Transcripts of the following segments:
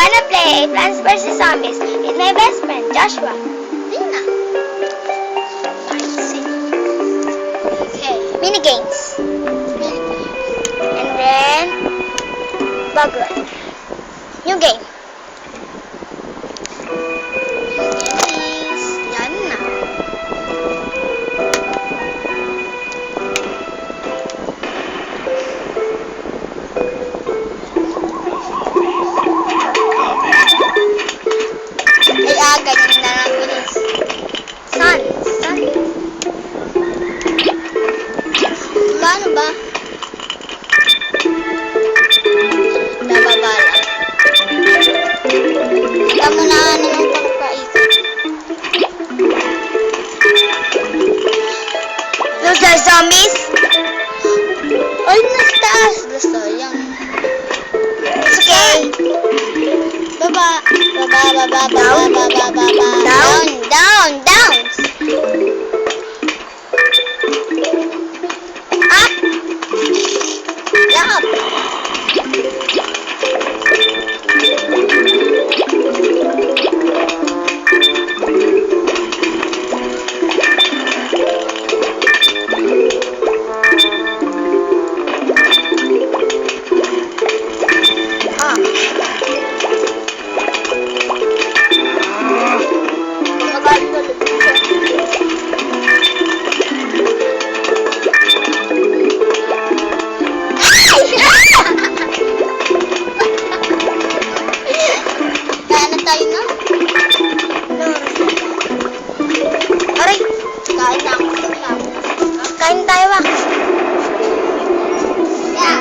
Wanna play Plants vs. Zombies with my best friend, Joshua. Lina. I see. Okay. Mini games. And then, bug run. New game. Yes. Yan na. Ay, ganyan na lang bilis. Sun. Paano ba? Nababa lang. Kita mo na naman pagkaikot. Loser zombies. Ay, nasa taas. Gusto yan. It's okay. Baba. Down. Up. Up. Kaya na tayo na. Aray, Kain na ako. kain tayo ba? Yeah.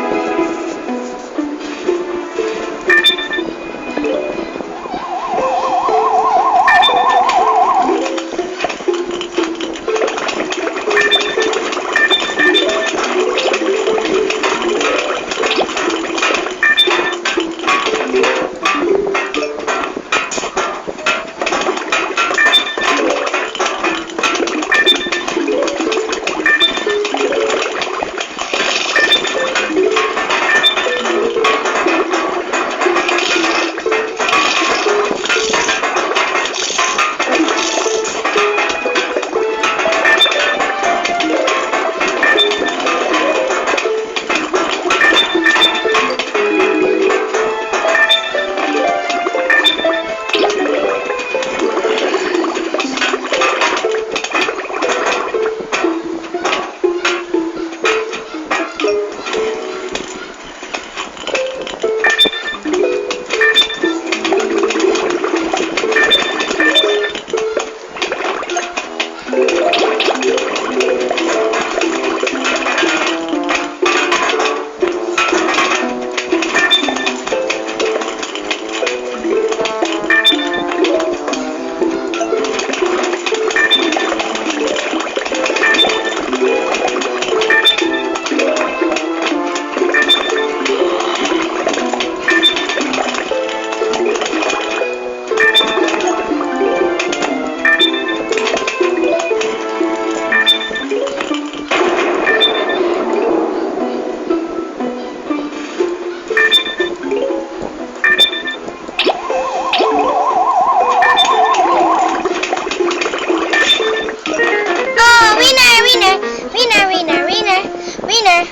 Winner.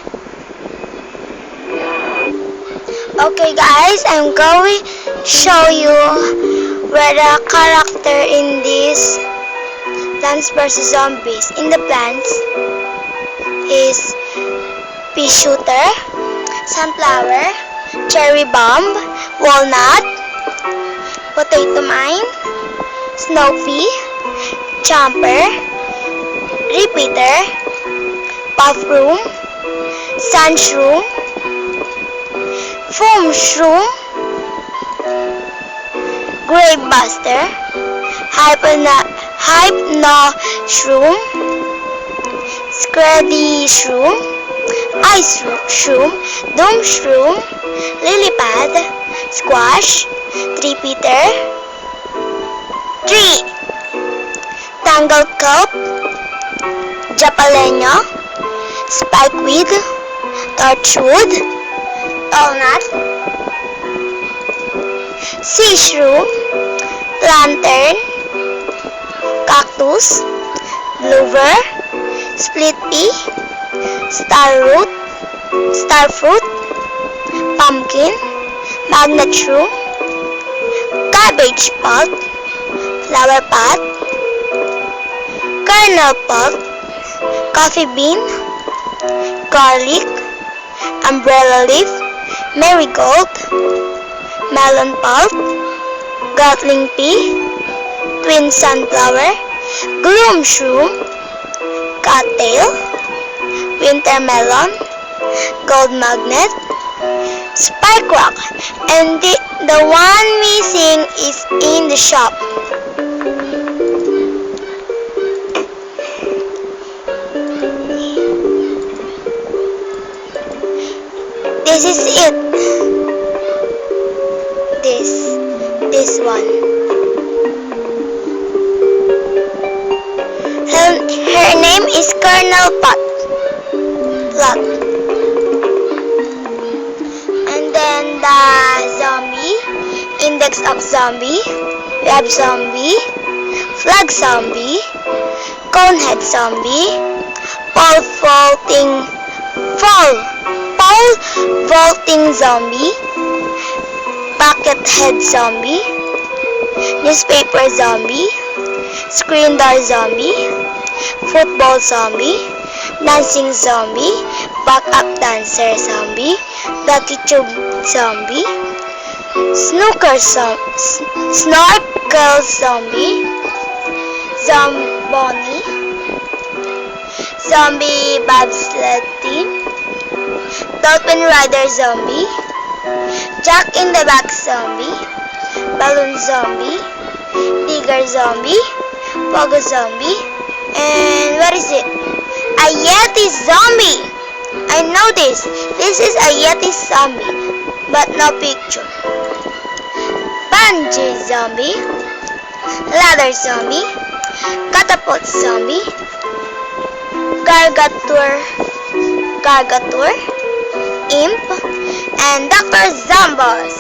Okay guys, I'm going to show you where the character in this Plants vs. Zombies in the plants is pea shooter, sunflower, cherry bomb, walnut, potato mine, snow pea, jumper, repeater, puff room, sun shroom, foam shroom, grave buster, hypno shroom, scredy shroom, ice shroom, doom shroom, lily pad, squash, repeater, tree, tangled cup, japaleno, spikeweed, torchwood, walnut, sea shrew, lantern, cactus, bloover, split pea, starfruit, pumpkin, magnet shrew, cabbage pulp, flower pot, kernel pulp, coffee bean, garlic, umbrella leaf, marigold, melon pulp, gatling pea, twin sunflower, gloom shrew, cattail, winter melon, gold magnet, spike rock, and the one missing is in the shop. This is it. This one. Her name is Colonel Plot. And then the zombie, index of zombie, we have zombie, flag zombie, conehead zombie, pole vaulting zombie, bucket head zombie, newspaper zombie, screen door zombie, football zombie, dancing zombie, backup dancer zombie, lucky tube zombie, snorkel zombie, zomboni, zombie bobsled team, dolphin rider zombie, jack in the box zombie, balloon zombie, digger zombie, pogo zombie, and what is it? A yeti zombie! I know this. This is a yeti zombie, but no picture. Bungee zombie, ladder zombie, catapult zombie, gargatur, imp, and Dr. Zombos.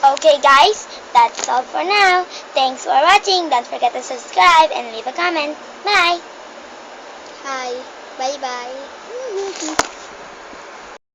Okay guys, that's all for now. Thanks for watching. Don't forget to subscribe and leave a comment. Bye! Hi. Bye-bye.